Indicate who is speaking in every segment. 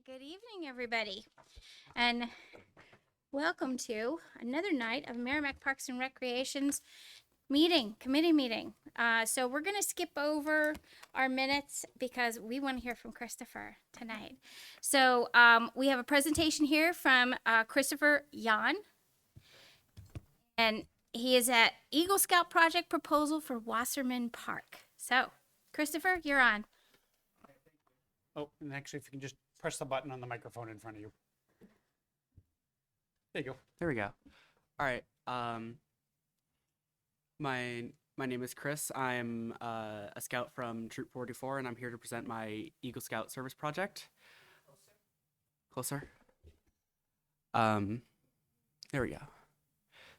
Speaker 1: Good evening, everybody, and welcome to another night of Merrimack Parks and Recreation's committee meeting. So we're going to skip over our minutes because we want to hear from Christopher tonight. So we have a presentation here from Christopher Yan, and he is at Eagle Scout Project Proposal for Wasserman Park. So, Christopher, you're on.
Speaker 2: Oh, and actually, if you can just press the button on the microphone in front of you. There you go.
Speaker 3: There we go. All right. My name is Chris. I'm a scout from Troop 44, and I'm here to present my Eagle Scout Service Project. Closer. There we go.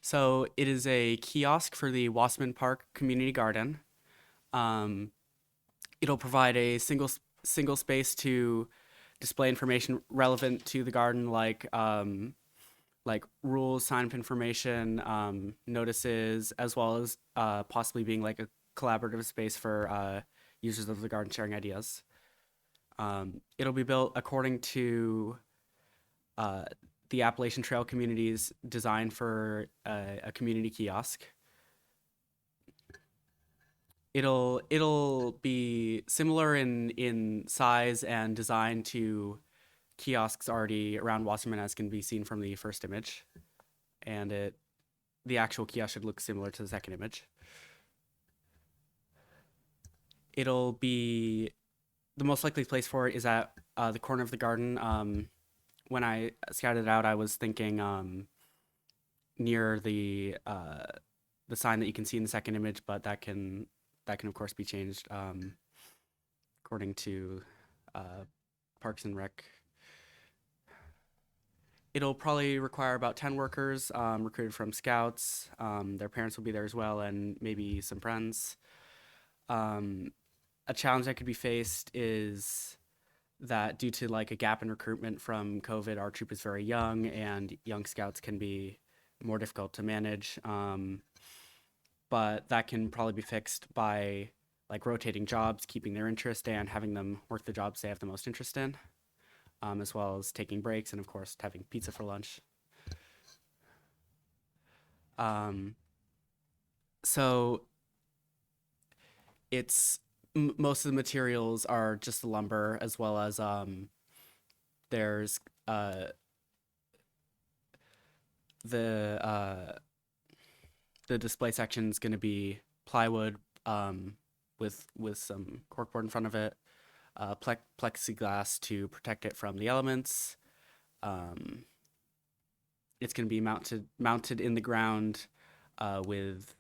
Speaker 3: So it is a kiosk for the Wasserman Park Community Garden. It'll provide a single space to display information relevant to the garden, like rules, sign-up information, notices, as well as possibly being like a collaborative space for users of the garden sharing ideas. It'll be built according to the Appalachian Trail community's design for a community kiosk. It'll be similar in size and design to kiosks already around Wasserman, as can be seen from the first image, and the actual kiosk should look similar to the second image. It'll be the most likely place for it is at the corner of the garden. When I scouted it out, I was thinking near the sign that you can see in the second image, but that can of course be changed according to Parks and Rec. It'll probably require about 10 workers recruited from scouts. Their parents will be there as well, and maybe some friends. A challenge that could be faced is that due to like a gap in recruitment from COVID, our troop is very young, and young scouts can be more difficult to manage. But that can probably be fixed by like rotating jobs, keeping their interest, and having them work the jobs they have the most interest in. As well as taking breaks and, of course, having pizza for lunch. So it's most of the materials are just the lumber, as well as there's the display section is going to be plywood with some corkboard in front of it. Plexiglass to protect it from the elements. It's going to be mounted in the ground with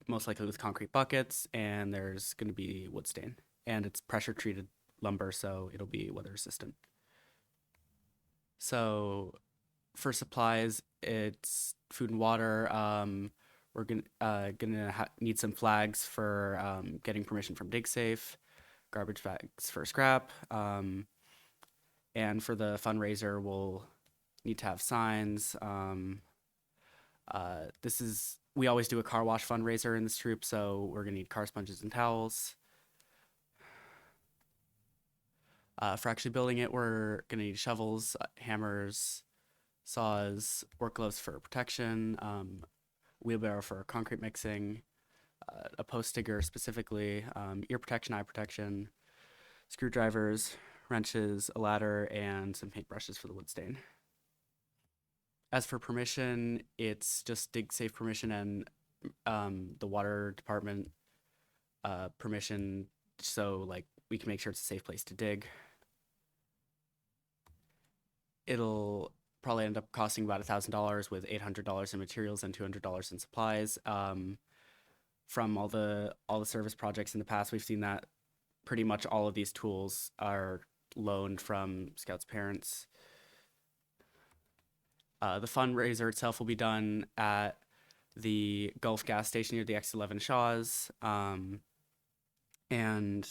Speaker 3: most likely with concrete buckets, and there's going to be wood stain, and it's pressure treated lumber, so it'll be weather resistant. So for supplies, it's food and water. We're gonna need some flags for getting permission from DigSafe, garbage bags for scrap, and for the fundraiser, we'll need to have signs. We always do a car wash fundraiser in this troop, so we're gonna need car sponges and towels. For actually building it, we're gonna need shovels, hammers, saws, work gloves for protection, wheelbarrow for concrete mixing, a post digger specifically, ear protection, eye protection, screwdrivers, wrenches, a ladder, and some paintbrushes for the wood stain. As for permission, it's just DigSafe permission and the water department permission, so like we can make sure it's a safe place to dig. It'll probably end up costing about $1,000 with $800 in materials and $200 in supplies. From all the service projects in the past, we've seen that pretty much all of these tools are loaned from scouts' parents. The fundraiser itself will be done at the Gulf gas station near the X11 Shaws. And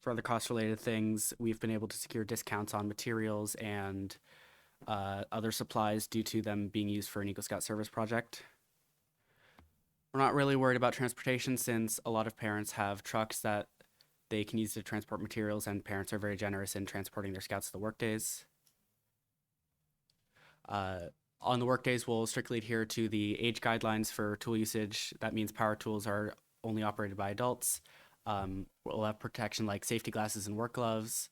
Speaker 3: for other cost-related things, we've been able to secure discounts on materials and other supplies due to them being used for an Eagle Scout service project. We're not really worried about transportation since a lot of parents have trucks that they can use to transport materials, and parents are very generous in transporting their scouts to the work days. On the work days, we'll strictly adhere to the age guidelines for tool usage. That means power tools are only operated by adults. We'll have protection like safety glasses and work gloves,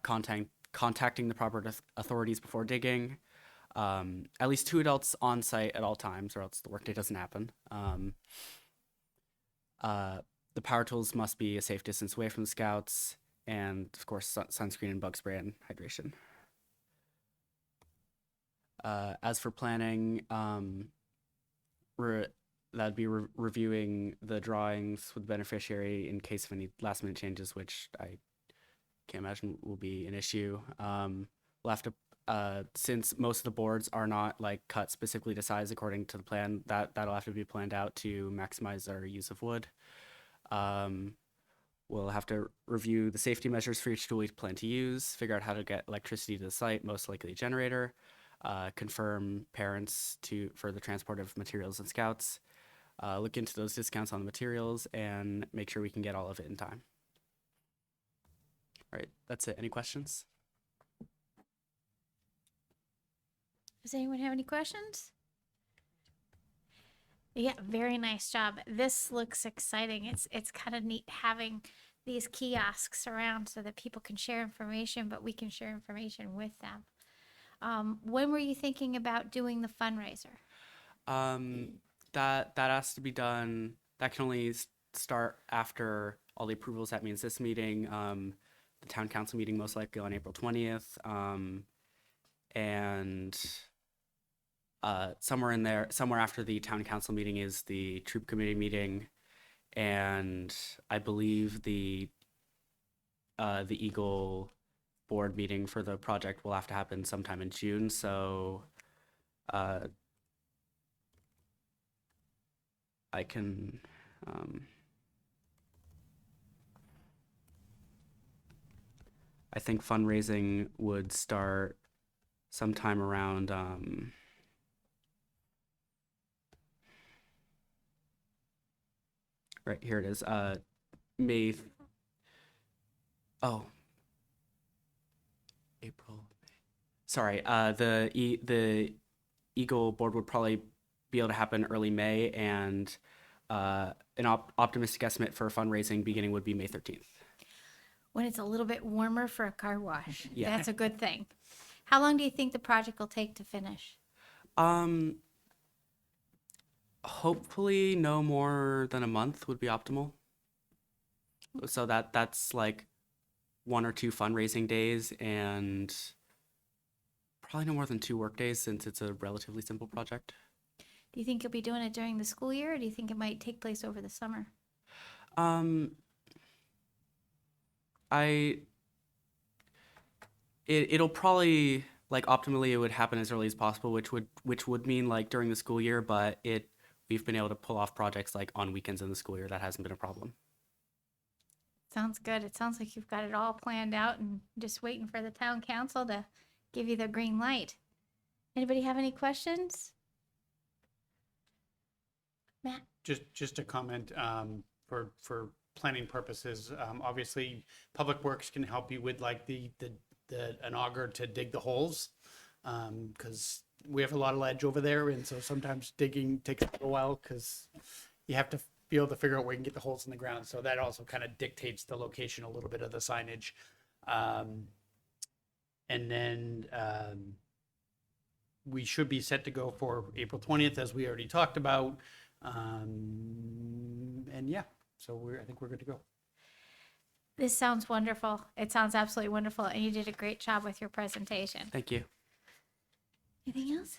Speaker 3: contacting the proper authorities before digging, at least 2 adults on site at all times, or else the workday doesn't happen. The power tools must be a safe distance away from the scouts, and of course, sunscreen and bug spray and hydration. As for planning, that'd be reviewing the drawings with the beneficiary in case of any last minute changes, which I can't imagine will be an issue. We'll have to, since most of the boards are not like cut specifically to size according to the plan, that'll have to be planned out to maximize our use of wood. We'll have to review the safety measures for each tool we plan to use, figure out how to get electricity to the site, most likely a generator, confirm parents for the transport of materials and scouts, look into those discounts on the materials, and make sure we can get all of it in time. All right, that's it. Any questions?
Speaker 1: Does anyone have any questions? Yeah, very nice job. This looks exciting. It's kind of neat having these kiosks around so that people can share information, but we can share information with them. When were you thinking about doing the fundraiser?
Speaker 3: That has to be done. That can only start after all the approvals. That means this meeting, the town council meeting most likely on April 20th, and somewhere in there, somewhere after the town council meeting is the troop committee meeting, and I believe the Eagle board meeting for the project will have to happen sometime in June. So I can I think fundraising would start sometime around right here it is, May. Oh, April. Sorry, the Eagle board would probably be able to happen early May, and an optimistic estimate for fundraising beginning would be May 13th.
Speaker 1: When it's a little bit warmer for a car wash.
Speaker 3: Yeah.
Speaker 1: That's a good thing. How long do you think the project will take to finish?
Speaker 3: Hopefully no more than a month would be optimal. So that's like 1 or 2 fundraising days, and probably no more than 2 work days since it's a relatively simple project.
Speaker 1: Do you think you'll be doing it during the school year, or do you think it might take place over the summer?
Speaker 3: It'll probably, like, optimally it would happen as early as possible, which would mean like during the school year, but we've been able to pull off projects like on weekends in the school year. That hasn't been a problem.
Speaker 1: Sounds good. It sounds like you've got it all planned out and just waiting for the town council to give you the green light. Anybody have any questions? Matt?
Speaker 2: Just a comment, for planning purposes, obviously, Public Works can help you with like an auger to dig the holes. Cause we have a lot of ledge over there, and so sometimes digging takes a little while, cause you have to be able to figure out where you can get the holes in the ground. So that also kind of dictates the location a little bit of the signage. And then we should be set to go for April 20th, as we already talked about. And yeah, so I think we're good to go.
Speaker 1: This sounds wonderful. It sounds absolutely wonderful, and you did a great job with your presentation.
Speaker 3: Thank you.
Speaker 1: Anything else?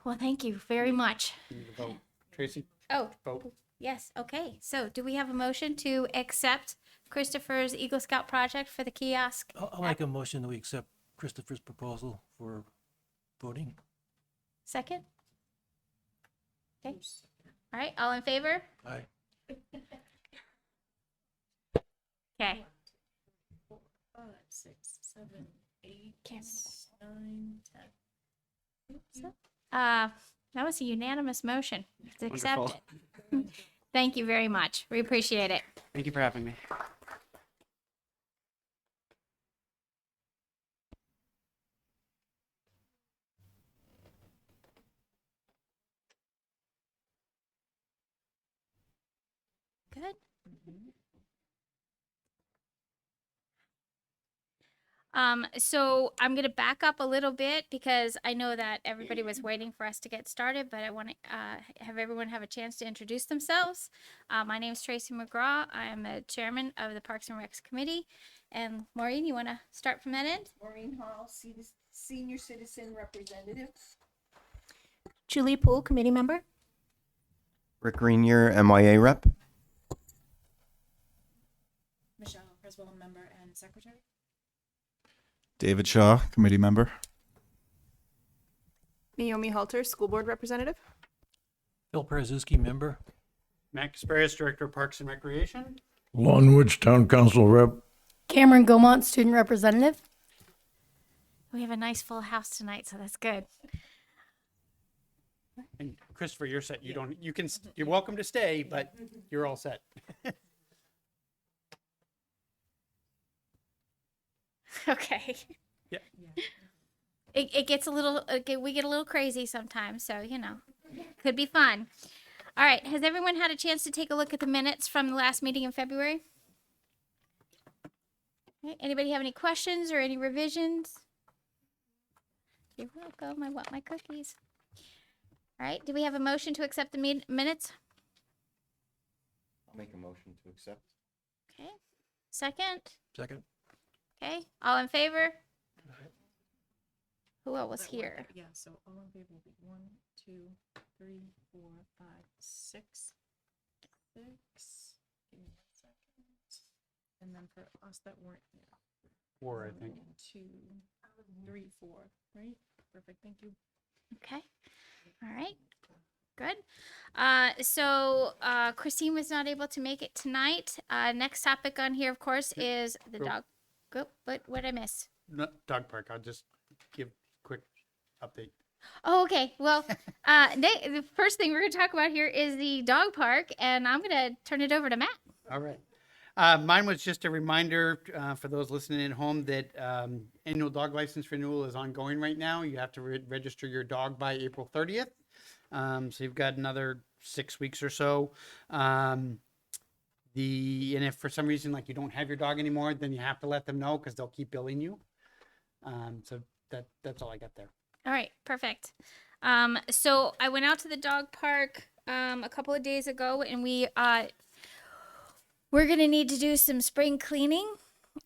Speaker 1: Well, thank you very much.
Speaker 2: You need to vote. Tracy,
Speaker 1: Oh,
Speaker 2: vote.
Speaker 1: yes. Okay. So do we have a motion to accept Christopher's Eagle Scout project for the kiosk?
Speaker 4: I'll make a motion that we accept Christopher's proposal for voting.
Speaker 1: Second? Okay. All right. All in favor?
Speaker 4: Aye.
Speaker 1: Okay.
Speaker 5: 4, 5, 6, 7, 8,
Speaker 1: Cameron.
Speaker 5: 9, 10.
Speaker 1: That was a unanimous motion. It's accepted.
Speaker 3: Wonderful.
Speaker 1: Thank you very much. We appreciate it.
Speaker 3: Thank you for having me.
Speaker 1: Good.
Speaker 5: Mhm.
Speaker 1: So I'm going to back up a little bit because I know that everybody was waiting for us to get started, but I want to have everyone have a chance to introduce themselves. My name is Tracy McGraw. I am the chairman of the Parks and Recs Committee. And Maureen, you want to start from that end?
Speaker 5: Maureen Hall, Senior Citizen Representative.
Speaker 6: Julie Poole, committee member.
Speaker 7: Rick Grenier, MYA rep.
Speaker 5: Michelle Creswell, member and secretary.
Speaker 8: David Shaw, committee member.
Speaker 6: Naomi Halter, school board representative.
Speaker 4: Phil Parzewski, member.
Speaker 2: Matt Kasparius, Director of Parks and Recreation.
Speaker 9: Longwoods Town Council rep.
Speaker 6: Cameron Gomont, student representative.
Speaker 1: We have a nice full house tonight, so that's good.
Speaker 2: And Christopher, you're set. You're welcome to stay, but you're all set.
Speaker 1: Okay.
Speaker 2: Yeah.
Speaker 1: It gets a little, we get a little crazy sometimes, so, could be fun. All right. Has everyone had a chance to take a look at the minutes from the last meeting in February? Okay, anybody have any questions or any revisions? You're welcome. I want my cookies. All right. Do we have a motion to accept the minutes?
Speaker 7: I'll make a motion to accept.
Speaker 1: Okay. Second?
Speaker 4: Second.
Speaker 1: Okay. All in favor? Who else was
Speaker 5: That
Speaker 1: here?
Speaker 5: worked. Yeah, so all in favor will be 1, 2, 3, 4, 5, 6. 6. Give me 1 second. And then for us that weren't here.
Speaker 2: 4, I think.
Speaker 5: 1, 2, 3, 4. Right? Perfect. Thank you.
Speaker 1: Okay. All right. Good. So Christine was not able to make it tonight. Next topic on here, of course, is the
Speaker 2: Go.
Speaker 1: dog. Go. What did I miss?
Speaker 2: No, dog park. I'll just give a quick update.
Speaker 1: Oh, okay. Well, the first thing we're going to talk about here is the dog park, and I'm going to turn it over to Matt.
Speaker 2: All right. Mine was just a reminder for those listening at home that annual dog license renewal is ongoing right now. You have to register your dog by April 30th. So you've got another 6 weeks or so. And if for some reason like you don't have your dog anymore, then you have to let them know because they'll keep billing you. So that's all I got there.
Speaker 1: All right, perfect. So I went out to the dog park a couple of days ago, and we're gonna need to do some spring cleaning.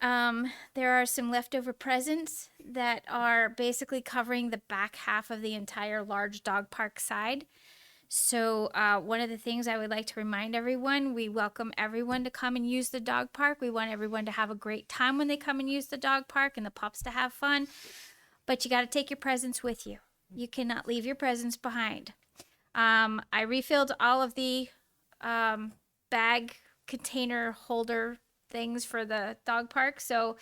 Speaker 1: There are some leftover presents that are basically covering the back half of the entire large dog park side. So one of the things I would like to remind everyone, we welcome everyone to come and use the dog park. We want everyone to have a great time when they come and use the dog park and the pups to have fun. But you got to take your presents with you. You cannot leave your presents behind. I refilled all of the bag container holder things for the dog park. So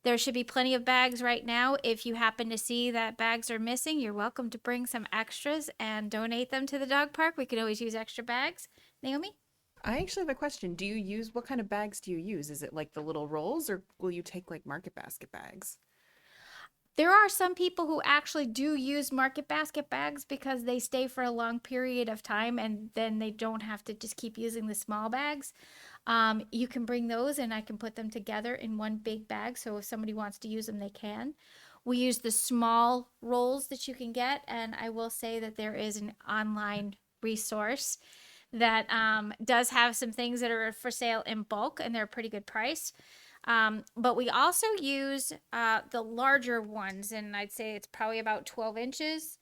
Speaker 1: there should be plenty of bags right now. If you happen to see that bags are missing, you're welcome to bring some extras and donate them to the dog park. We can always use extra bags. Naomi?
Speaker 6: I actually have a question. What kind of bags do you use? Is it like the little rolls, or will you take like market basket bags?
Speaker 1: There are some people who actually do use market basket bags because they stay for a long period of time and then they don't have to just keep using the small bags. You can bring those and I can put them together in one big bag. So if somebody wants to use them, they can. We use the small rolls that you can get. And I will say that there is an online resource that does have some things that are for sale in bulk and they're a pretty good price. But we also use the larger ones, and I'd say it's probably about 12 inches.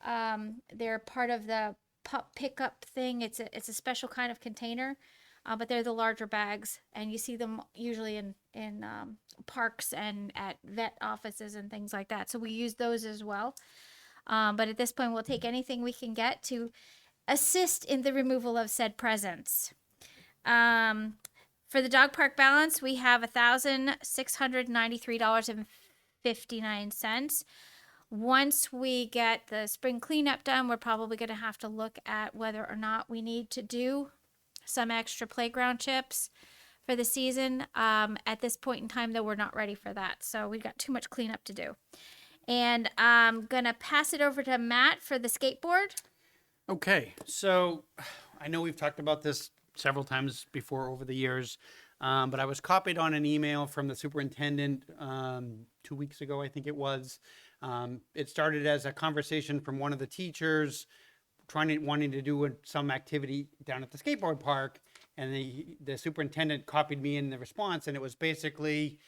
Speaker 1: They're part of the pup pickup thing. It's a special kind of container, but they're the larger bags, and you see them usually in parks and at vet offices and things like that. So we use those as well. But at this point, we'll take anything we can get to assist in the removal of said presents. For the dog park balance, we have $1,693.59. Once we get the spring cleanup done, we're probably going to have to look at whether or not we need to do some extra playground chips for the season. At this point in time, though, we're not ready for that. So we've got too much cleanup to do. And I'm going to pass it over to Matt for the skateboard.
Speaker 2: Okay, so I know we've talked about this several times before over the years. But I was copied on an email from the superintendent 2 weeks ago, I think it was. It started as a conversation from one of the teachers wanting to do some activity down at the skateboard park, and the superintendent copied me in the response, and it was basically,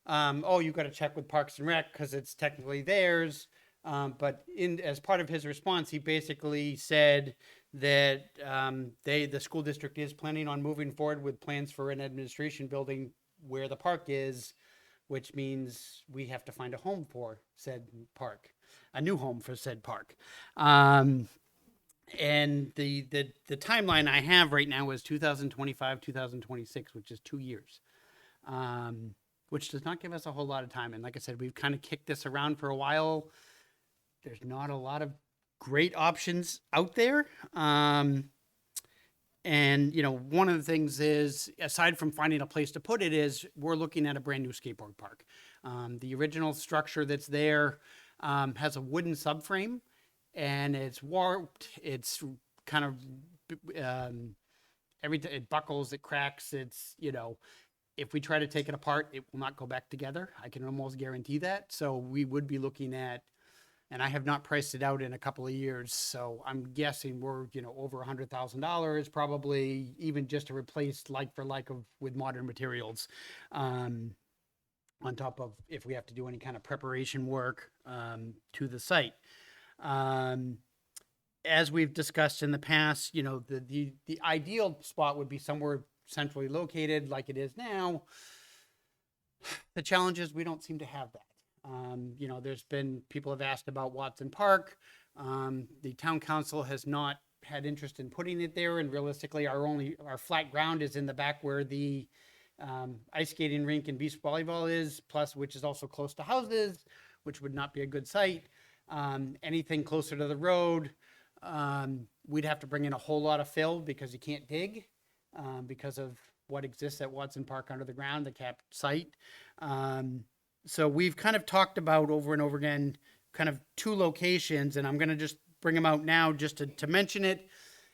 Speaker 2: oh, you got to check with Parks and Rec because it's technically theirs. But as part of his response, he basically said that the school district is planning on moving forward with plans for an administration building where the park is, which means we have to find a home for said park, a new home for said park. And the timeline I have right now is 2025, 2026, which is 2 years, which does not give us a whole lot of time. And like I said, we've kind of kicked this around for a while. There's not a lot of great options out there. And, you know, one of the things is, aside from finding a place to put it, is we're looking at a brand new skateboard park. The original structure that's there has a wooden subframe, and it's warped. It's kind of, it buckles, it cracks. It's, you know, if we try to take it apart, it will not go back together. I can almost guarantee that. So we would be looking at, and I have not priced it out in a couple of years, so I'm guessing we're, you know, over $100,000 probably, even just to replace like for like with modern materials, on top of if we have to do any kind of preparation work to the site. As we've discussed in the past, you know, the ideal spot would be somewhere centrally located like it is now. The challenge is we don't seem to have that. You know, people have asked about Watson Park. The town council has not had interest in putting it there, and realistically our flat ground is in the back where the ice skating rink and beach volleyball is, plus which is also close to houses, which would not be a good site. Anything closer to the road, we'd have to bring in a whole lot of fill because you can't dig because of what exists at Watson Park under the ground, the capped site. So we've kind of talked about over and over again, kind of two locations, and I'm going to just bring them out now just to mention it.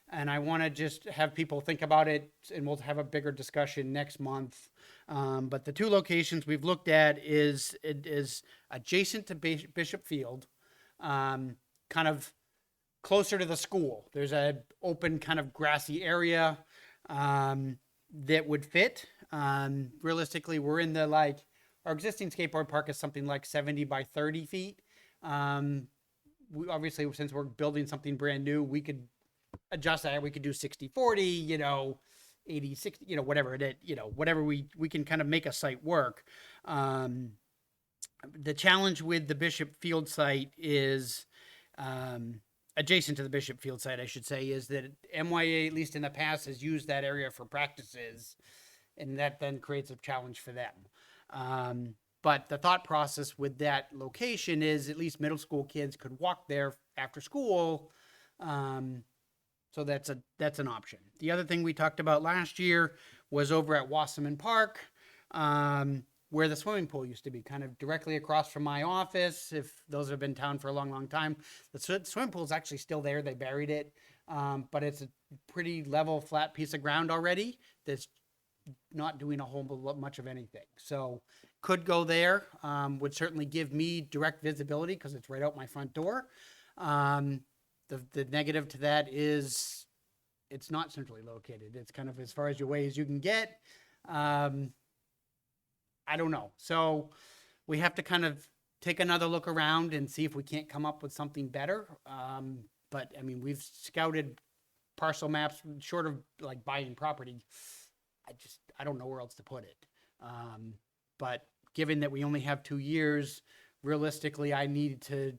Speaker 2: And I want to just have people think about it, and we'll have a bigger discussion next month. But the two locations we've looked at is adjacent to Bishop Field, kind of closer to the school. There's a open kind of grassy area that would fit. Realistically, we're in the our existing skateboard park is something like 70 by 30 feet. We obviously, since we're building something brand new, we could adjust that. We could do 60-40, you know, 80-60, you know, whatever it, you know, whatever we can kind of make a site work. The challenge with the Bishop Field site is, adjacent to the Bishop Field site, I should say, is that MYA, at least in the past, has used that area for practices, and that then creates a challenge for them. But the thought process with that location is at least middle school kids could walk there after school. So that's an option. The other thing we talked about last year was over at Wasserman Park, where the swimming pool used to be, kind of directly across from my office. If those have been in town for a long, long time, the swimming pool is actually still there. They buried it, but it's a pretty level, flat piece of ground already that's not doing a whole much of anything. So could go there, would certainly give me direct visibility because it's right out my front door. The negative to that is it's not centrally located. It's kind of as far as your way as you can get. I don't know. So we have to kind of take another look around and see if we can't come up with something better. But I mean, we've scouted parcel maps short of like buying property. I don't know where else to put it. But given that we only have 2 years, realistically, I need to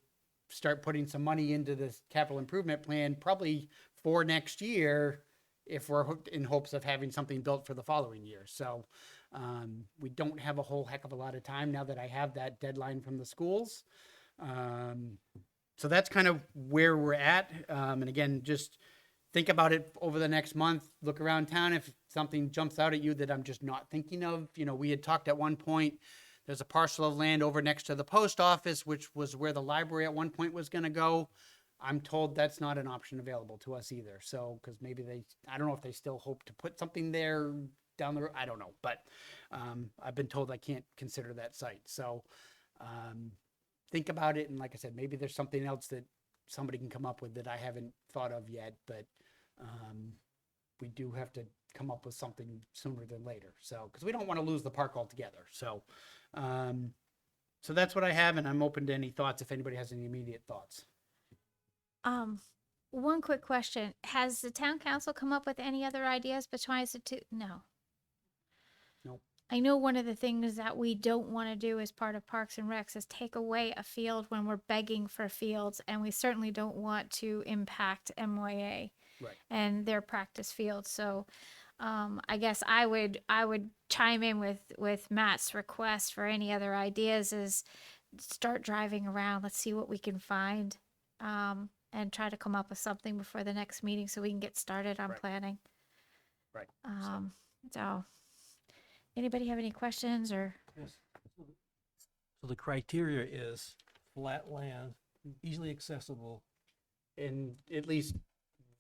Speaker 2: start putting some money into this capital improvement plan, probably for next year, if we're in hopes of having something built for the following year. So we don't have a whole heck of a lot of time now that I have that deadline from the schools. So that's kind of where we're at. And again, just think about it over the next month, look around town. If something jumps out at you that I'm just not thinking of, you know, we had talked at one point, there's a parcel of land over next to the post office, which was where the library at one point was going to go. I'm told that's not an option available to us either. So, because maybe I don't know if they still hope to put something there down the road. I don't know, but I've been told I can't consider that site. So, think about it. And like I said, maybe there's something else that somebody can come up with that I haven't thought of yet, but we do have to come up with something sooner than later. So, because we don't want to lose the park altogether. So, so that's what I have, and I'm open to any thoughts if anybody has any immediate thoughts.
Speaker 1: One quick question. Has the town council come up with any other ideas besides the two? No.
Speaker 2: Nope.
Speaker 1: I know one of the things that we don't want to do as part of Parks and Recs is take away a field when we're begging for fields, and we certainly don't want to impact MYA
Speaker 2: Right.
Speaker 1: and their practice fields. So, I guess I would chime in with Matt's request for any other ideas is start driving around. Let's see what we can find, and try to come up with something before the next meeting so we can get started on
Speaker 2: Right.
Speaker 1: planning.
Speaker 2: Right.
Speaker 1: So, anybody have any questions or?
Speaker 4: Yes. So the criteria is flat land, easily accessible.
Speaker 2: And at least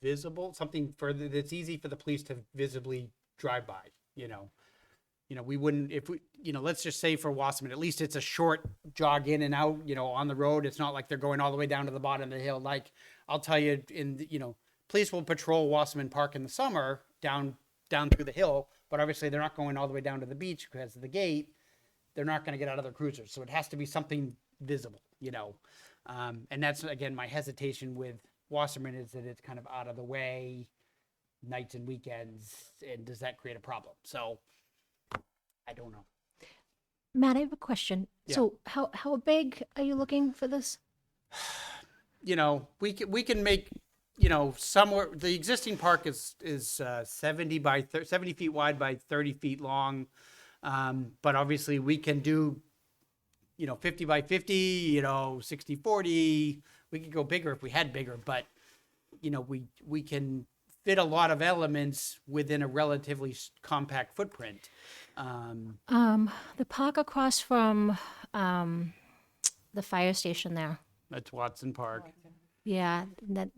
Speaker 2: visible, something further that's easy for the police to visibly drive by, you know. We wouldn't, if we, let's just say for Wasserman, at least it's a short jog in and out, on the road. It's not like they're going all the way down to the bottom of the hill. Like, I'll tell you, police will patrol Wasserman Park in the summer down through the hill, but obviously they're not going all the way down to the beach because of the gate. They're not going to get out of their cruisers. So it has to be something visible, and that's, again, my hesitation with Wasserman is that it's kind of out of the way nights and weekends. And does that create a problem? So I don't know.
Speaker 10: Matt, I have a question.
Speaker 2: Yeah.
Speaker 10: So how big are you looking for this?
Speaker 2: We can make, somewhere, the existing park is 70 feet wide by 30 feet long. But obviously we can do, 50 by 50, 60, 40. We could go bigger if we had bigger, but we can fit a lot of elements within a relatively compact footprint.
Speaker 10: The park across from the fire station there.
Speaker 2: That's Watson Park.
Speaker 10: Yeah, that's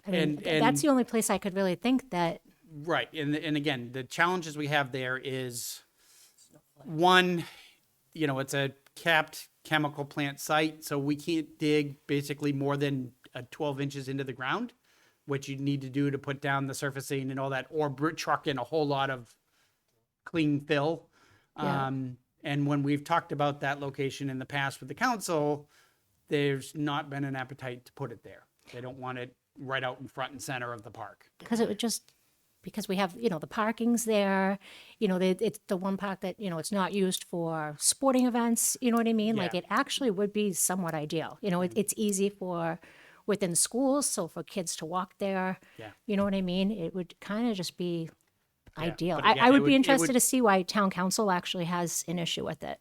Speaker 2: And-
Speaker 10: the only place I could really think that.
Speaker 2: Right. And again, the challenges we have there is one, it's a capped chemical plant site, so we can't dig basically more than 12 inches into the ground, which you need to do to put down the surfacing and all that, or truck in a whole lot of clean fill.
Speaker 10: Yeah.
Speaker 2: And when we've talked about that location in the past with the council, there's not been an appetite to put it there. They don't want it right out in front and center of the park.
Speaker 10: Because it would just, because we have, the parking's there, it's the one park that, it's not used for sporting events, you know what I mean? Like,
Speaker 2: Yeah.
Speaker 10: it actually would be somewhat ideal. It's easy for within schools, so for kids to walk there.
Speaker 2: Yeah.
Speaker 10: You know what I mean? It would kind of just be ideal.
Speaker 2: but again,
Speaker 10: I
Speaker 2: it
Speaker 10: would
Speaker 2: would-
Speaker 10: be
Speaker 2: it
Speaker 10: interested
Speaker 2: would-
Speaker 10: to see why town council actually has an issue with it.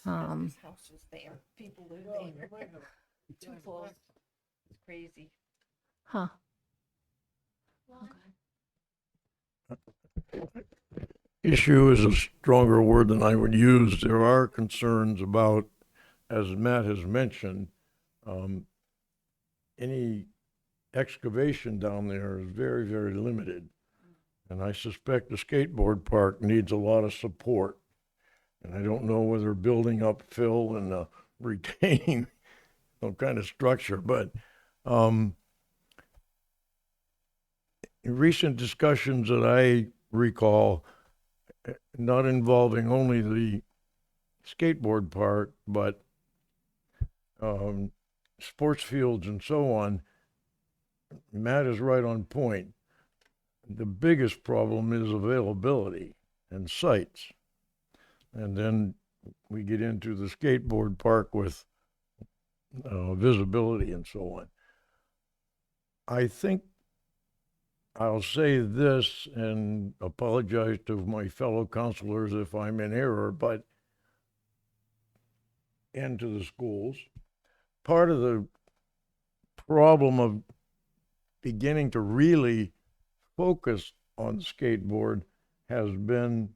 Speaker 5: Houses there, people live there. Too close. It's crazy.
Speaker 10: Huh.
Speaker 9: Issue is a stronger word than I would use. There are concerns about, as Matt has mentioned, any excavation down there is very, very limited. And I suspect the skateboard park needs a lot of support. And I don't know whether building up fill and retaining some kind of structure, but in recent discussions that I recall, not involving only the skateboard park, but sports fields and so on, Matt is right on point. The biggest problem is availability and sites. And then we get into the skateboard park with visibility and so on. I think I'll say this and apologize to my fellow counselors if I'm in error, and to the schools. Part of the problem of beginning to really focus on skateboard has been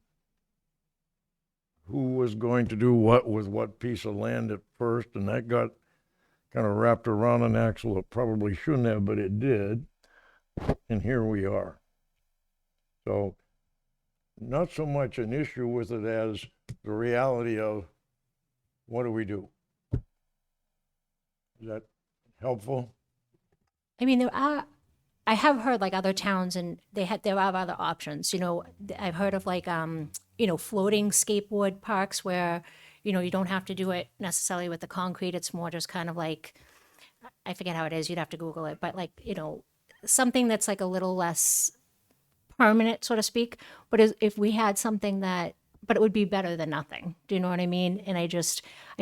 Speaker 9: who was going to do what with what piece of land at first, and that got kind of wrapped around an axle it probably shouldn't have, but it did. And here we are. So not so much an issue with it as the reality of what do we do? Is that helpful?
Speaker 10: I mean, I have heard like other towns and there are other options, you know, I've heard of like, you know, floating skateboard parks where, you know, you don't have to do it necessarily with the concrete. It's more just kind of like, I forget how it is. You'd have to Google it, but like, you know, something that's like a little less permanent, so to speak. But if we had something that, but it would be better than nothing. Do you know what I mean? And I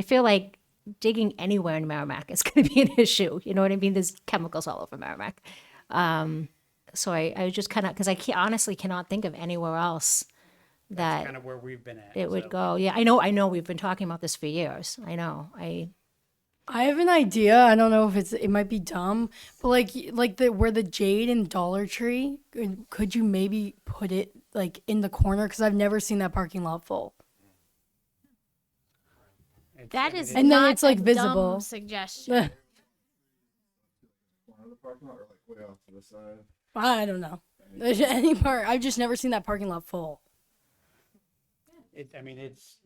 Speaker 10: feel like digging anywhere in Merrimack is going to be an issue. You know what I mean? There's chemicals all over Merrimack. So I just kind of, because honestly cannot think of anywhere else
Speaker 2: That's
Speaker 10: that
Speaker 2: kind of where we've been at.
Speaker 10: it would
Speaker 2: so.
Speaker 10: go. Yeah, I know. We've been talking about this for years. I know.
Speaker 11: I have an idea. I don't know if it might be dumb, but like where the Jade and Dollar Tree, could you maybe put it like in the corner? Because I've never seen that parking lot full.
Speaker 1: That is
Speaker 11: And then
Speaker 1: not
Speaker 11: it's, like,
Speaker 1: a
Speaker 11: visible.
Speaker 1: dumb suggestion.
Speaker 11: I don't know. Any part. I've just never seen that parking lot full.
Speaker 2: I mean, it's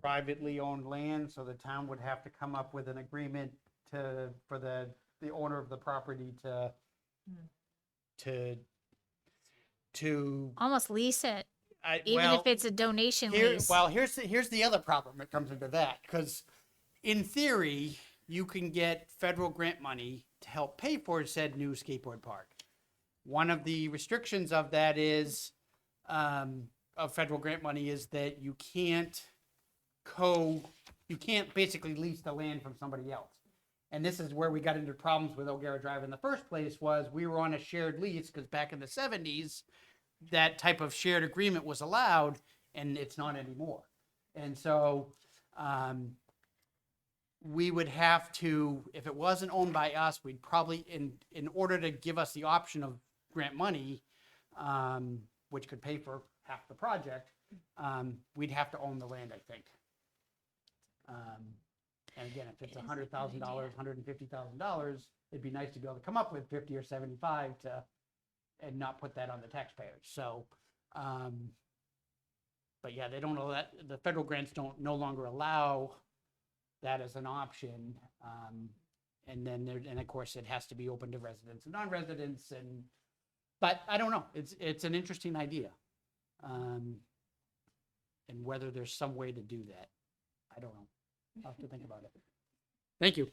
Speaker 2: privately owned land, so the town would have to come up with an agreement for the owner of the property to
Speaker 1: Almost lease it,
Speaker 2: I,
Speaker 1: even
Speaker 2: well,
Speaker 1: if it's a donation
Speaker 2: here,
Speaker 1: lease.
Speaker 2: well, here's the other problem that comes into that, because in theory, you can get federal grant money to help pay for said new skateboard park. One of the restrictions of that is, of federal grant money, is that you can't basically lease the land from somebody else. And this is where we got into problems with O'Gara Drive in the first place, was we were on a shared lease, because back in the 70s, that type of shared agreement was allowed, and it's not anymore. And so we would have to, if it wasn't owned by us, we'd probably, in order to give us the option of grant money, which could pay for half the project, we'd have to own the land, I think. And again, if it's $100,000, $150,000, it'd be nice to be able to come up with 50 or 75 and not put that on the taxpayers. So, but yeah, they don't know that the federal grants no longer allow that as an option. And then and of course it has to be open to residents and non-residents, but I don't know. It's an interesting idea. And whether there's some way to do that, I don't know. I'll have to think about it. Thank you.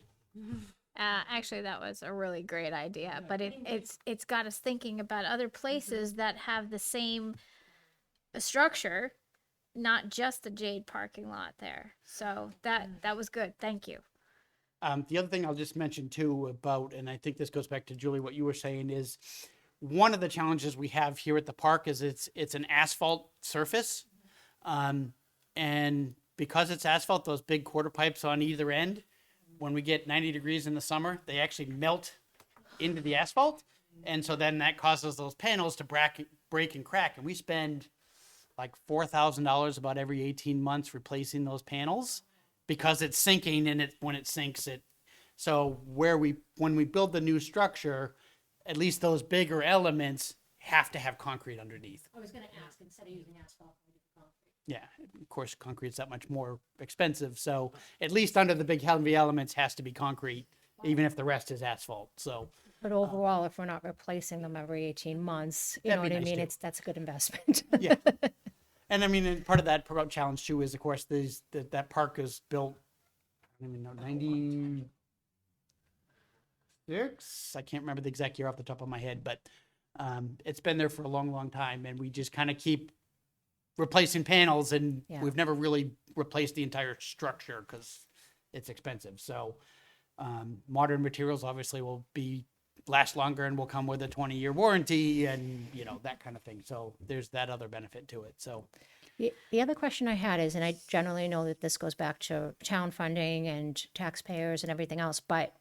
Speaker 1: Actually, that was a really great idea, but it's got us thinking about other places that have the same structure, not just the Jade parking lot there. So that was good. Thank you.
Speaker 2: The other thing I'll just mention too about, and I think this goes back to Julie, what you were saying, is one of the challenges we have here at the park is it's an asphalt surface. And because it's asphalt, those big quarter pipes on either end, when we get 90 degrees in the summer, they actually melt into the asphalt. And so then that causes those panels to break and crack. And we spend like $4,000 about every 18 months replacing those panels because it's sinking, and when it sinks, so when we build the new structure, at least those bigger elements have to have concrete underneath.
Speaker 10: I was going to ask, instead of using asphalt.
Speaker 2: Yeah, of course, concrete's that much more expensive. So at least under the big heavy elements has to be concrete, even if the rest is asphalt. So,
Speaker 10: But overall, if we're not replacing them every 18 months, you
Speaker 2: That'd
Speaker 10: know
Speaker 2: be
Speaker 10: what I
Speaker 2: nice
Speaker 10: mean?
Speaker 2: too.
Speaker 10: That's a good investment.
Speaker 2: yeah. And I mean, and part of that challenge too is, of course, that park is built, I don't even know, 96? I can't remember the exact year off the top of my head, but it's been there for a long, long time. And we just kind of keep replacing panels, and
Speaker 10: Yeah.
Speaker 2: we've never really replaced the entire structure because it's expensive. So modern materials obviously will last longer and will come with a 20-year warranty, and that kind of thing. So there's that other benefit to it. So
Speaker 10: The other question I had is, and I generally know that this goes back to town funding and taxpayers and everything else, but,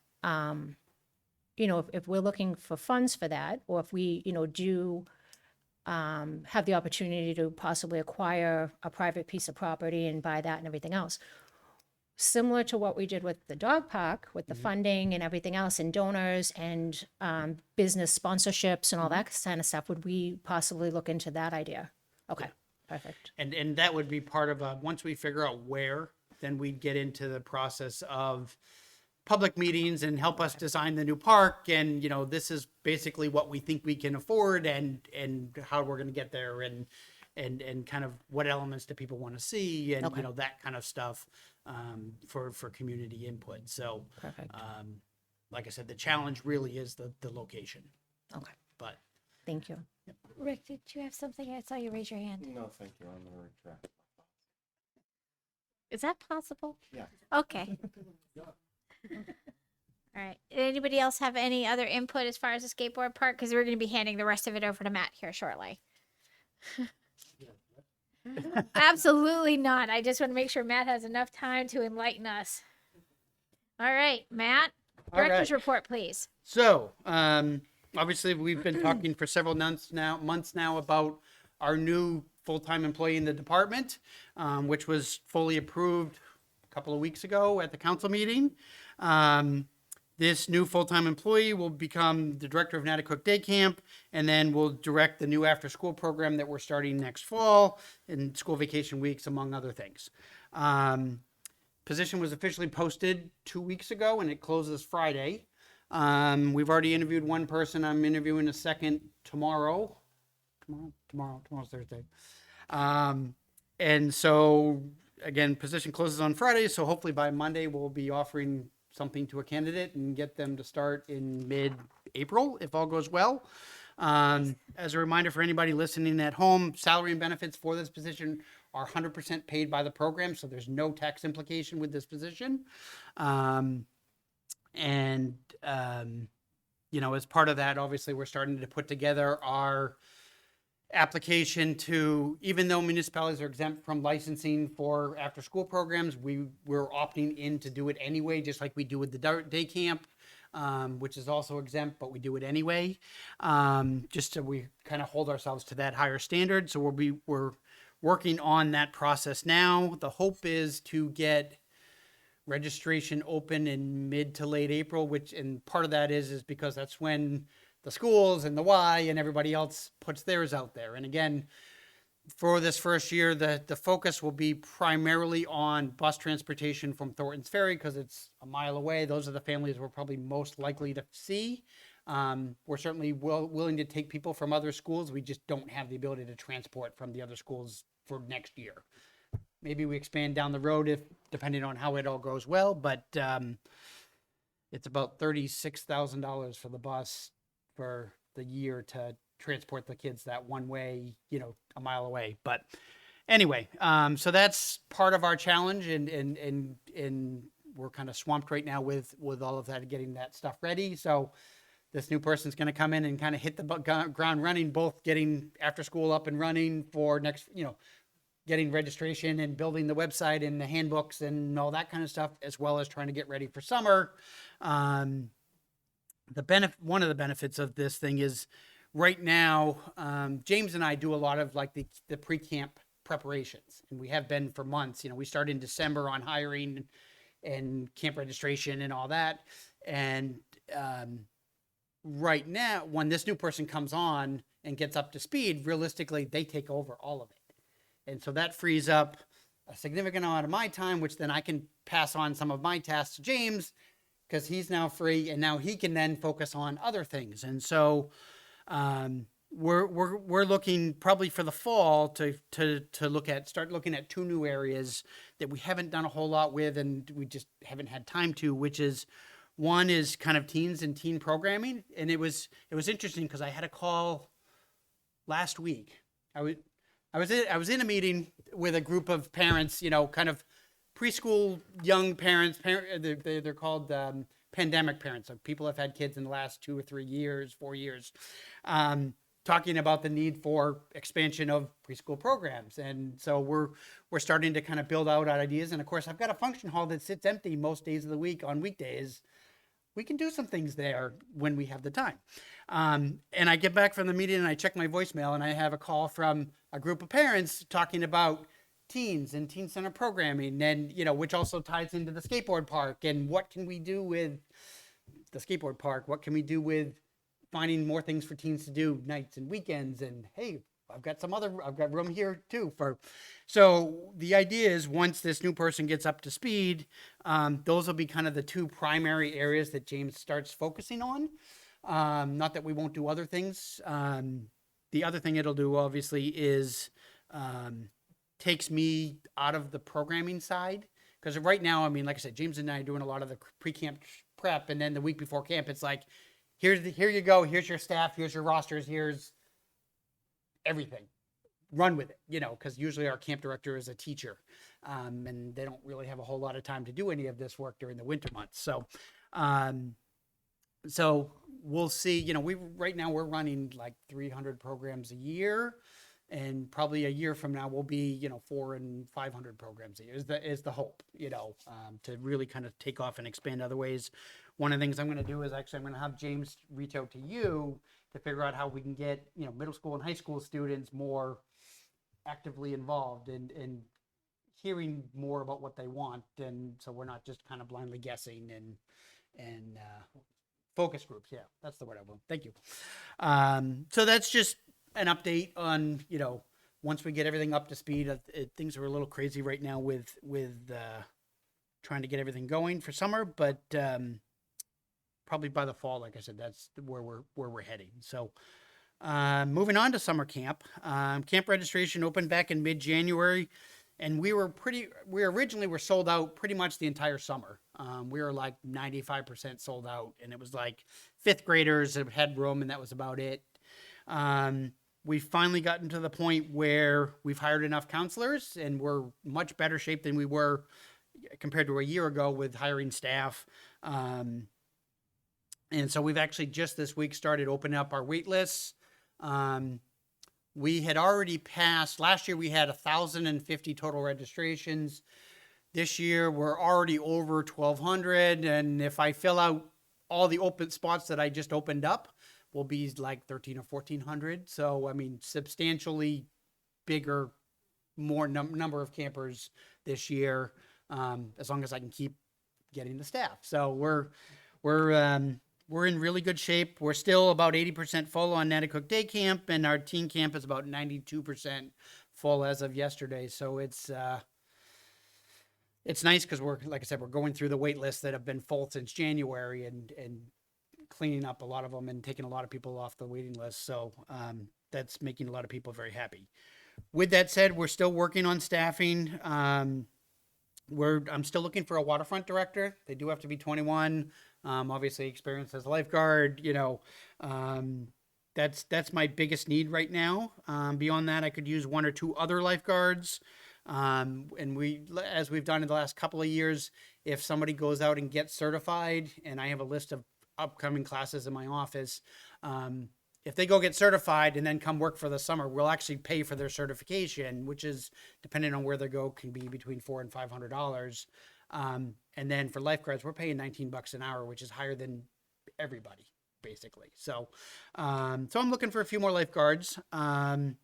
Speaker 10: if we're looking for funds for that, or if we, do have the opportunity to possibly acquire a private piece of property and buy that and everything else. similar to what we did with the dog park, with the funding and everything else, and donors and business sponsorships and all that kind of stuff, would we possibly look into that idea? Okay, perfect.
Speaker 2: And that would be part of once we figure out where, then we'd get into the process of public meetings and help us design the new park. And, this is basically what we think we can afford and how we're going to get there and kind of what elements do people want to see and,
Speaker 10: Okay.
Speaker 2: that kind of stuff for community input. So,
Speaker 10: Perfect.
Speaker 2: like I said, the challenge really is the location,
Speaker 10: Okay,
Speaker 2: but
Speaker 10: thank you.
Speaker 1: Rick, did you have something? I saw you raise your hand.
Speaker 7: No, thank you, I'm gonna retract.
Speaker 1: Is that possible?
Speaker 7: Yeah.
Speaker 1: Okay. All right. Anybody else have any other input as far as the skateboard park? Because we're going to be handing the rest of it over to Matt here shortly. Absolutely not. I just want to make sure Matt has enough time to enlighten us. All right, Matt.
Speaker 2: All
Speaker 1: Director's
Speaker 2: right.
Speaker 1: report, please.
Speaker 2: So, obviously, we've been talking for several months now about our new full-time employee in the department, which was fully approved a couple of weeks ago at the council meeting. This new full-time employee will become the director of Natticook Day Camp, and then will direct the new after-school program that we're starting next fall and school vacation weeks, among other things. Position was officially posted 2 weeks ago, and it closes Friday. We've already interviewed one person. I'm interviewing a second tomorrow. Tomorrow's Thursday. And so, again, position closes on Friday, so hopefully by Monday we'll be offering something to a candidate and get them to start in mid-April, if all goes well. As a reminder for anybody listening at home, salary and benefits for this position are 100% paid by the program, so there's no tax implication with this position. As part of that, obviously, we're starting to put together our application to, even though municipalities are exempt from licensing for after-school programs, we're opting in to do it anyway, just like we do with the day camp, which is also exempt, but we do it anyway, just so we kind of hold ourselves to that higher standard. So we're working on that process now. The hope is to get registration open in mid to late April, and part of that is because that's when the schools and the Y and everybody else puts theirs out there. And again, for this first year, the focus will be primarily on bus transportation from Thornton's Ferry because it's a mile away. Those are the families we're probably most likely to see. We're certainly willing to take people from other schools. We just don't have the ability to transport from the other schools for next year. Maybe we expand down the road depending on how it all goes well, but it's about $36,000 for the bus for the year to transport the kids that one way, a mile away. But anyway, so that's part of our challenge, and we're kind of swamped right now with all of that, getting that stuff ready. So this new person's going to come in and kind of hit the ground running, both getting after school up and running for next, getting registration and building the website and the handbooks and all that kind of stuff, as well as trying to get ready for summer. One of the benefits of this thing is right now, James and I do a lot of like the pre-camp preparations, and we have been for months. We started in December on hiring and camp registration and all that. And right now, when this new person comes on and gets up to speed, realistically, they take over all of it. And so that frees up a significant amount of my time, which then I can pass on some of my tasks to James, because he's now free, and now he can then focus on other things. And so we're looking probably for the fall to start looking at two new areas that we haven't done a whole lot with, and we just haven't had time to, which is one is kind of teens and teen programming. And it was interesting because I had a call last week. I was in a meeting with a group of parents, kind of preschool young parents. They're called pandemic parents. So people have had kids in the last 2 or 3 years, 4 years, talking about the need for expansion of preschool programs. And so we're starting to kind of build out ideas. And of course, I've got a function hall that sits empty most days of the week on weekdays. We can do some things there when we have the time. And I get back from the meeting and I check my voicemail, and I have a call from a group of parents talking about teens and teen center programming, and which also ties into the skateboard park, and what can we do with the skateboard park? What can we do with finding more things for teens to do nights and weekends? And hey, I've got room here too so the idea is once this new person gets up to speed, those will be kind of the two primary areas that James starts focusing on. Not that we won't do other things. The other thing it'll do obviously is takes me out of the programming side. Because right now, I mean, like I said, James and I are doing a lot of the pre-camp prep, and then the week before camp, it's like, here you go, here's your staff, here's your rosters, here's everything. Run with it, because usually our camp director is a teacher, and they don't really have a whole lot of time to do any of this work during the winter months. So we'll see. Right now we're running like 300 programs a year, and probably a year from now we'll be 400 and 500 programs a year is the hope. To really kind of take off and expand other ways. One of the things I'm going to do is actually I'm going to have James reach out to you to figure out how we can get middle school and high school students more actively involved and hearing more about what they want, and so we're not just kind of blindly guessing and focus groups. Yeah, that's the word I want. Thank you. So that's just an update on once we get everything up to speed. Things are a little crazy right now with trying to get everything going for summer, but probably by the fall, like I said, that's where we're heading. So moving on to summer camp. Camp registration opened back in mid-January, and we originally were sold out pretty much the entire summer. We were like 95% sold out, and it was like fifth graders that had room, and that was about it. We've finally gotten to the point where we've hired enough counselors, and we're much better shape than we were compared to a year ago with hiring staff. And so we've actually just this week started opening up our wait lists. We had already passed, last year we had 1,050 total registrations. This year we're already over 1,200. And if I fill out all the open spots that I just opened up, we'll be like 1,300 or 1,400. So, I mean, substantially bigger, more number of campers this year, as long as I can keep getting the staff. So we're in really good shape. We're still about 80% full on Natticook Day Camp, and our teen camp is about 92% full as of yesterday. So it's nice because like I said, we're going through the wait lists that have been full since January and cleaning up a lot of them and taking a lot of people off the waiting list. So that's making a lot of people very happy. With that said, we're still working on staffing. I'm still looking for a waterfront director. They do have to be 21. Obviously experience as a lifeguard, that's my biggest need right now. Beyond that, I could use one or two other lifeguards. And as we've done in the last couple of years, if somebody goes out and gets certified, and I have a list of upcoming classes in my office, if they go get certified and then come work for the summer, we'll actually pay for their certification, which is, depending on where they go, can be between $400 and $500. And then for lifeguards, we're paying $19 an hour, which is higher than everybody, basically. So I'm looking for a few more lifeguards. And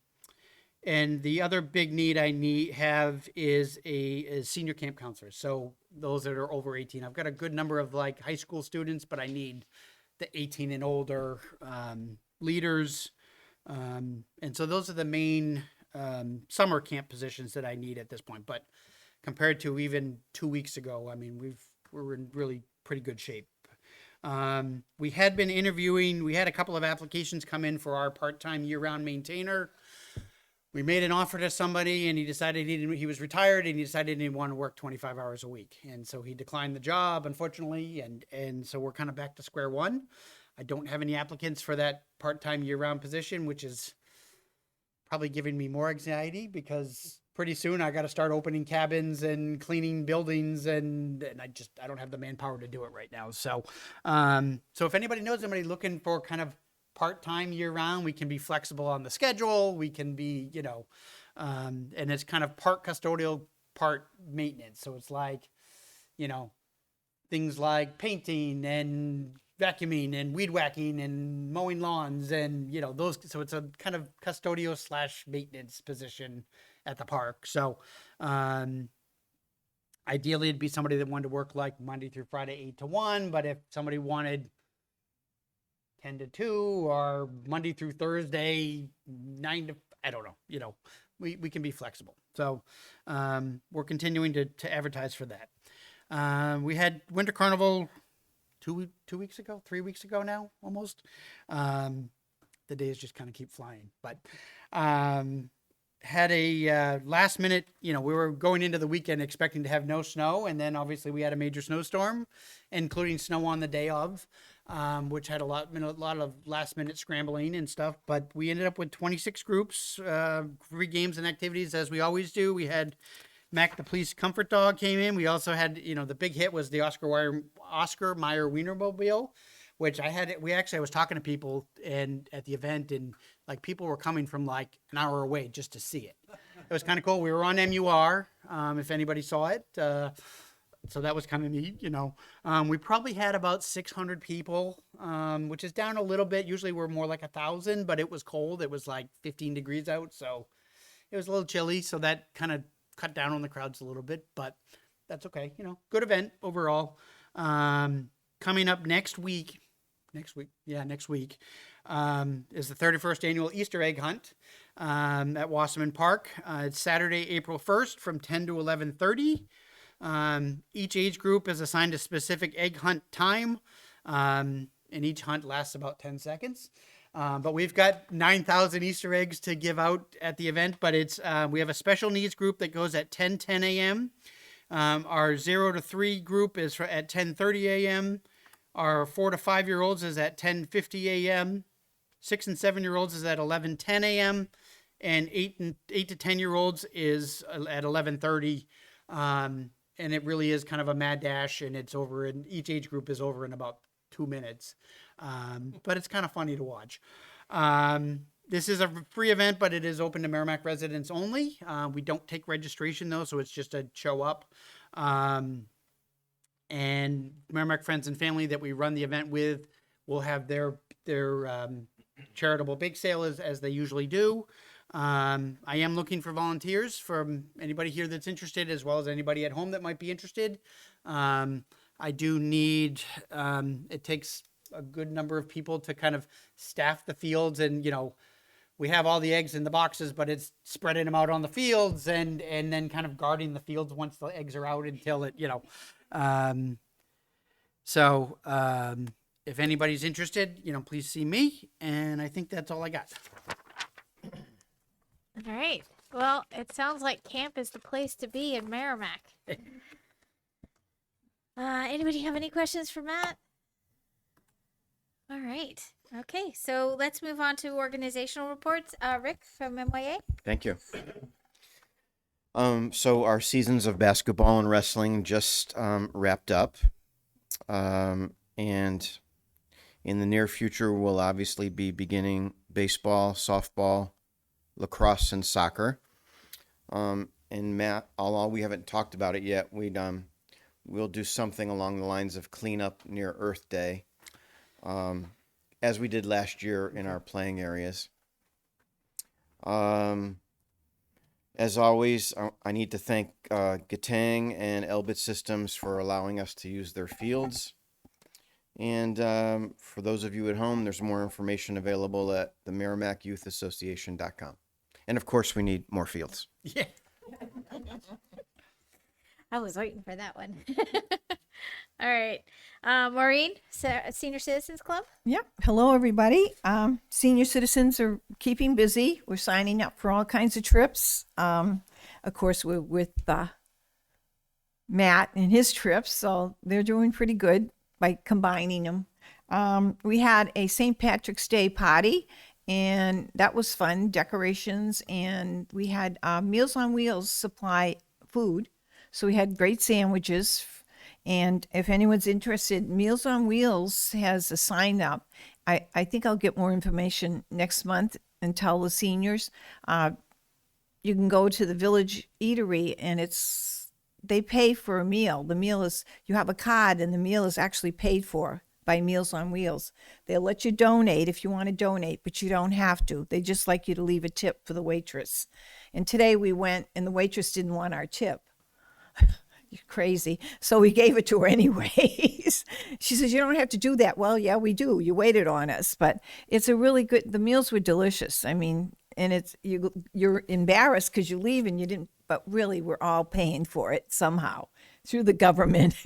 Speaker 2: the other big need I have is a senior camp counselor. So those that are over 18. I've got a good number of like high school students, but I need the 18 and older leaders. And so those are the main summer camp positions that I need at this point. But compared to even 2 weeks ago, I mean, we're in really pretty good shape. We had been interviewing. We had a couple of applications come in for our part-time year-round maintainer. We made an offer to somebody, and he decided he was retired, and he decided he didn't want to work 25 hours a week. And so he declined the job, unfortunately, and so we're kind of back to square one. I don't have any applicants for that part-time year-round position, which is probably giving me more anxiety because pretty soon I got to start opening cabins and cleaning buildings, and I don't have the manpower to do it right now. So, so if anybody knows somebody looking for kind of part-time year-round, we can be flexible on the schedule. We can be, and it's kind of part custodial, part maintenance. So it's like, things like painting and vacuuming and weed whacking and mowing lawns and, those. So it's a kind of custodial / maintenance position at the park. So, ideally it'd be somebody that wanted to work like Monday through Friday, 8 to 1. But if somebody wanted 10 to 2 or Monday through Thursday, 9 to, I don't know, we can be flexible. So, we're continuing to advertise for that. We had Winter Carnival 3 weeks ago now, almost. The days just kind of keep flying, but, had a last minute, we were going into the weekend expecting to have no snow. And then obviously we had a major snowstorm, including snow on the day of, which had a lot of last minute scrambling and stuff. But we ended up with 26 groups, free games and activities as we always do. We had Mac the Police Comfort Dog came in. We also had, the big hit was the Oscar Mayer Wienermobile, which I was talking to people and at the event, and like people were coming from like an hour away just to see it. It was kind of cool. We were on MUR, if anybody saw it. So that was kind of neat, We probably had about 600 people, which is down a little bit. Usually we're more like 1,000, but it was cold. It was like 15 degrees out. So it was a little chilly. So that kind of cut down on the crowds a little bit, but that's okay. Good event overall. Coming up next week is the 31st annual Easter egg hunt at Wasserman Park. It's Saturday, April 1st from 10 to 11:30. Each age group is assigned a specific egg hunt time, and each hunt lasts about 10 seconds. But we've got 9,000 Easter eggs to give out at the event, but we have a special needs group that goes at 10 a.m. Our 0 to 3 group is at 10:30 a.m. Our 4 to 5 year olds is at 10:50 a.m. 6 and 7 year olds is at 11:10 a.m. and 8 to 10 year olds is at 11:30. And it really is kind of a mad dash, and it's over in each age group is over in about 2 minutes. But it's kind of funny to watch. This is a free event, but it is open to Merrimack residents only. We don't take registration though, so it's just a show up. And Merrimack Friends and Family that we run the event with will have their charitable bake sale as they usually do. I am looking for volunteers from anybody here that's interested, as well as anybody at home that might be interested. I do need, it takes a good number of people to kind of staff the fields, and, we have all the eggs in the boxes, but it's spreading them out on the fields and then kind of guarding the fields once the eggs are out until it, if anybody's interested, please see me. And I think that's all I got.
Speaker 1: All right. Well, it sounds like camp is the place to be in Merrimack. Anybody have any questions for Matt? All right. Okay, so let's move on to organizational reports. Rick from MYA.
Speaker 7: Thank you. So our seasons of basketball and wrestling just wrapped up. And in the near future, we'll obviously be beginning baseball, softball, lacrosse, and soccer. And Matt, although we haven't talked about it yet, we'll do something along the lines of cleanup near Earth Day, as we did last year in our playing areas. As always, I need to thank Gatang and Elbit Systems for allowing us to use their fields. And for those of you at home, there's more information available at the MerrimackYouthAssociation.com. And of course, we need more fields.
Speaker 2: Yeah.
Speaker 1: I was waiting for that one. All right. Maureen, Senior Citizens Club.
Speaker 12: Yep. Hello, everybody. Senior citizens are keeping busy. We're signing up for all kinds of trips. Of course, we're with Matt and his trips, so they're doing pretty good by combining them. We had a St. Patrick's Day party, and that was fun, decorations, and we had Meals on Wheels supply food. So we had great sandwiches. And if anyone's interested, Meals on Wheels has a sign up. I think I'll get more information next month and tell the seniors. You can go to the Village Eatery, and they pay for a meal. The meal is, you have a card, and the meal is actually paid for by Meals on Wheels. They'll let you donate if you want to donate, but you don't have to. They just like you to leave a tip for the waitress. And today we went, and the waitress didn't want our tip. You're crazy. So we gave it to her anyways. She says, you don't have to do that. Well, yeah, we do. You waited on us. But it's a really good, the meals were delicious. I mean, and it's, you're embarrassed because you leave and you didn't, but really we're all paying for it somehow through the government.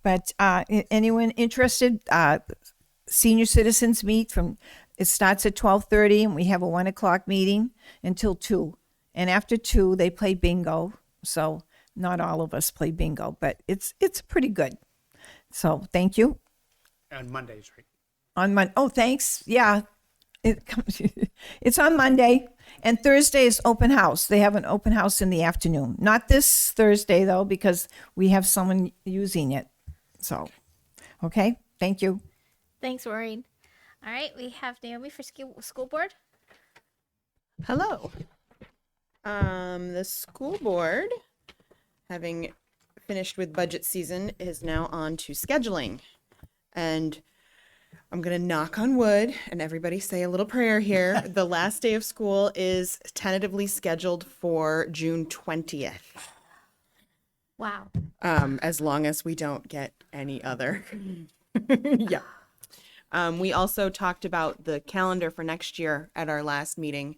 Speaker 12: But anyone interested, senior citizens meet it starts at 12:30 and we have a 1 o'clock meeting until 2. And after 2, they play bingo. So not all of us play bingo, but it's pretty good. So thank you.
Speaker 2: On Mondays, right?
Speaker 12: On Monday. Oh, thanks. Yeah. It's on Monday. And Thursday is open house. They have an open house in the afternoon. Not this Thursday, though, because we have someone using it. So, okay. Thank you.
Speaker 1: Thanks, Maureen. All right, we have Naomi for school board.
Speaker 6: Hello. The school board, having finished with budget season, is now on to scheduling. And I'm going to knock on wood and everybody say a little prayer here. The last day of school is tentatively scheduled for June 20th.
Speaker 1: Wow.
Speaker 6: As long as we don't get any other. Yeah. We also talked about the calendar for next year at our last meeting.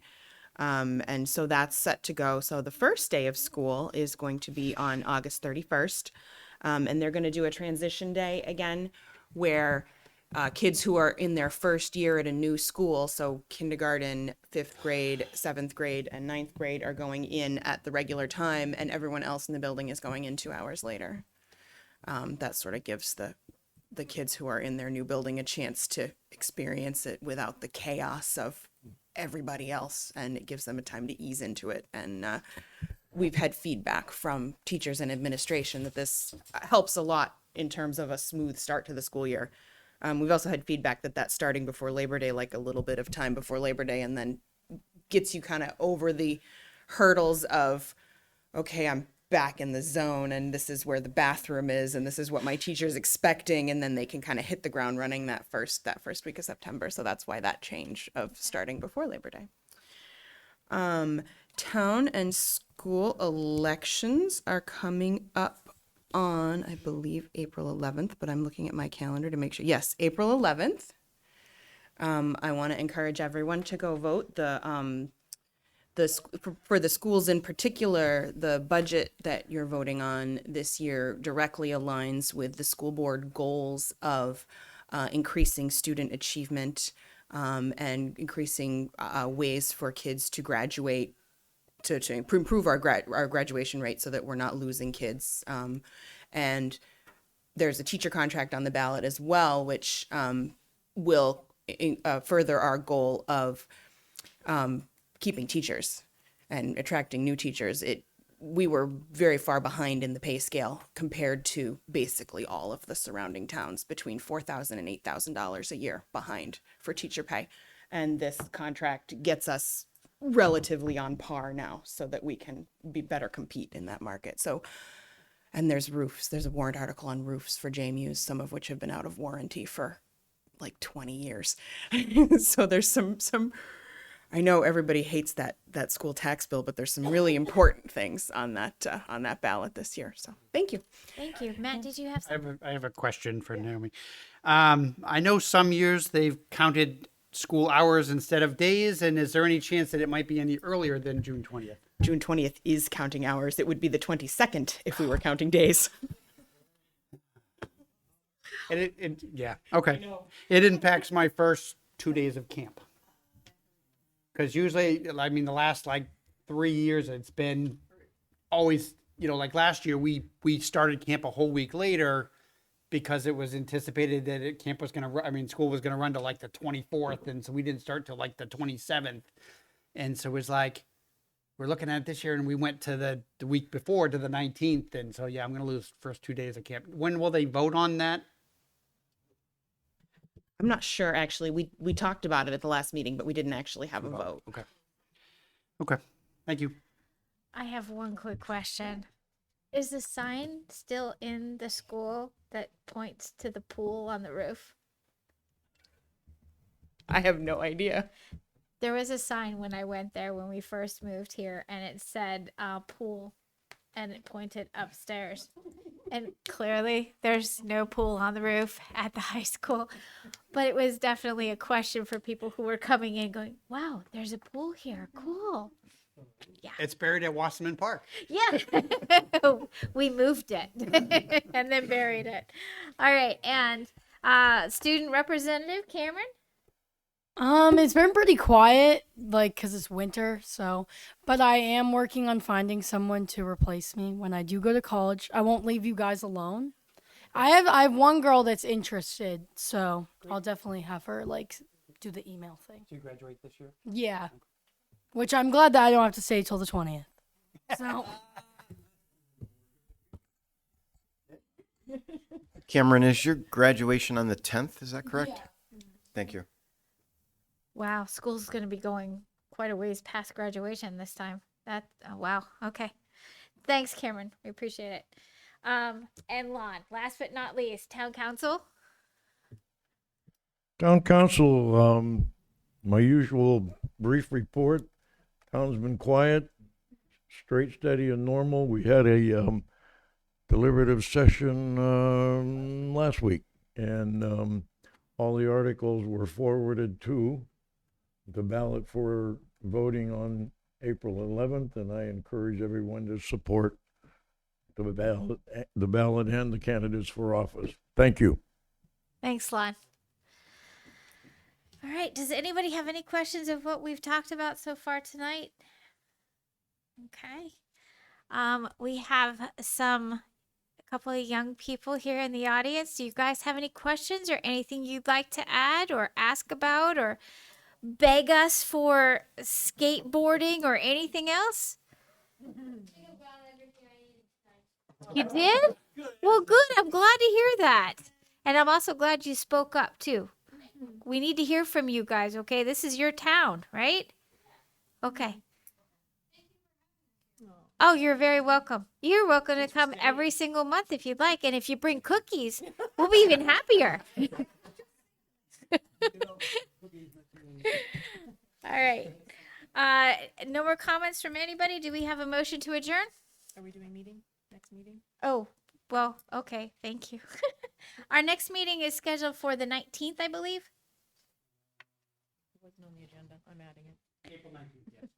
Speaker 6: And so that's set to go. So the first day of school is going to be on August 31st. And they're going to do a transition day again where kids who are in their first year at a new school, so kindergarten, 5th grade, 7th grade, and 9th grade are going in at the regular time, and everyone else in the building is going in 2 hours later. That sort of gives the kids who are in their new building a chance to experience it without the chaos of everybody else, and it gives them a time to ease into it. And we've had feedback from teachers and administration that this helps a lot in terms of a smooth start to the school year. We've also had feedback that starting before Labor Day, like a little bit of time before Labor Day, and then gets you kind of over the hurdles of, okay, I'm back in the zone and this is where the bathroom is and this is what my teacher's expecting, and then they can kind of hit the ground running that first week of September. So that's why that change of starting before Labor Day. Town and school elections are coming up on, I believe, April 11th, but I'm looking at my calendar to make sure. Yes, April 11th. I want to encourage everyone to go vote. For the schools in particular, the budget that you're voting on this year directly aligns with the school board goals of increasing student achievement and increasing ways for kids to graduate, to improve our graduation rate so that we're not losing kids. And there's a teacher contract on the ballot as well, which will further our goal of keeping teachers and attracting new teachers. We were very far behind in the pay scale compared to basically all of the surrounding towns, between $4,000 and $8,000 a year behind for teacher pay. And this contract gets us relatively on par now so that we can better compete in that market. So, and there's roofs. There's a warrant article on roofs for JMUs, some of which have been out of warranty for like 20 years. So there's some I know everybody hates that school tax bill, but there's some really important things on that ballot this year. So thank you.
Speaker 1: Thank you. Matt, did you have something?
Speaker 2: I have a question for Naomi. I know some years they've counted school hours instead of days, and is there any chance that it might be any earlier than June 20th?
Speaker 6: June 20th is counting hours. It would be the 22nd if we were counting days.
Speaker 2: And yeah, okay. It impacts my first 2 days of camp. Because usually, I mean, the last like 3 years, it's been always, like last year, we started camp a whole week later because it was anticipated that camp was going to run, school was going to run to like the 24th. And so we didn't start till like the 27th. And so it was like, we're looking at it this year, and we went to the week before to the 19th. And so, yeah, I'm going to lose first 2 days of camp. When will they vote on that?
Speaker 6: I'm not sure, actually. We talked about it at the last meeting, but we didn't actually have a vote.
Speaker 2: Okay. Thank you.
Speaker 1: I have one quick question. Is the sign still in the school that points to the pool on the roof?
Speaker 6: I have no idea.
Speaker 1: There was a sign when I went there when we first moved here, and it said pool, and it pointed upstairs. And clearly, there's no pool on the roof at the high school, but it was definitely a question for people who were coming in, going, "Wow, there's a pool here. Cool."
Speaker 2: It's buried at Wasserman Park.
Speaker 1: Yeah, we moved it and then buried it. All right, and student representative Cameron.
Speaker 11: It's been pretty quiet, like, cause it's winter, so, but I am working on finding someone to replace me when I do go to college. I won't leave you guys alone. I have one girl that's interested, so I'll definitely have her, like, do the email thing.
Speaker 4: So you graduate this year?
Speaker 11: Yeah. Which I'm glad that I don't have to stay till the 20th. So,
Speaker 7: Cameron, is your graduation on the 10th? Is that correct? Thank you.
Speaker 1: Wow, school's going to be going quite a ways past graduation this time. Wow. Okay. Thanks, Cameron. We appreciate it. And Lon, last but not least, town council.
Speaker 9: Town council, my usual brief report. Town's been quiet, straight, steady, and normal. We had a deliberative session last week, and all the articles were forwarded to the ballot for voting on April 11th, and I encourage everyone to support the ballot and the candidates for office. Thank you.
Speaker 1: Thanks, Lon. All right. Does anybody have any questions of what we've talked about so far tonight? Okay. We have a couple of young people here in the audience. Do you guys have any questions or anything you'd like to add or ask about or beg us for skateboarding or anything else? You did? Well, good. I'm glad to hear that. And I'm also glad you spoke up too. We need to hear from you guys, okay? This is your town, right? Okay. Oh, you're very welcome. You're welcome to come every single month if you'd like. And if you bring cookies, we'll be even happier. All right. No more comments from anybody? Do we have a motion to adjourn?
Speaker 5: Are we doing next meeting?
Speaker 1: Oh, well, okay. Thank you. Our next meeting is scheduled for the 19th, I believe.
Speaker 5: It wasn't on the agenda. I'm adding it.
Speaker 2: April 19th, yes.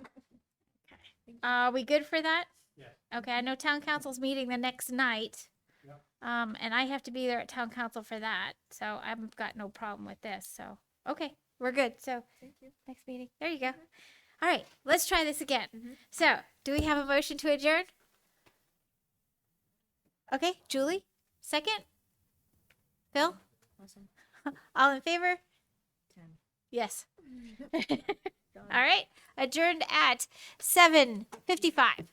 Speaker 1: Are we good for that?
Speaker 2: Yes.
Speaker 1: Okay, I know town council's meeting the next night.
Speaker 2: Yep.
Speaker 1: And I have to be there at town council for that, so I've got no problem with this, so, okay, we're good, so,
Speaker 5: Thank you.
Speaker 1: next meeting, there you go. All right, let's try this again. So, do we have a motion to adjourn? Okay, Julie, second? Phil?
Speaker 5: Awesome.
Speaker 1: All in favor?
Speaker 5: 10.
Speaker 1: Yes. All right, adjourned at 7:55.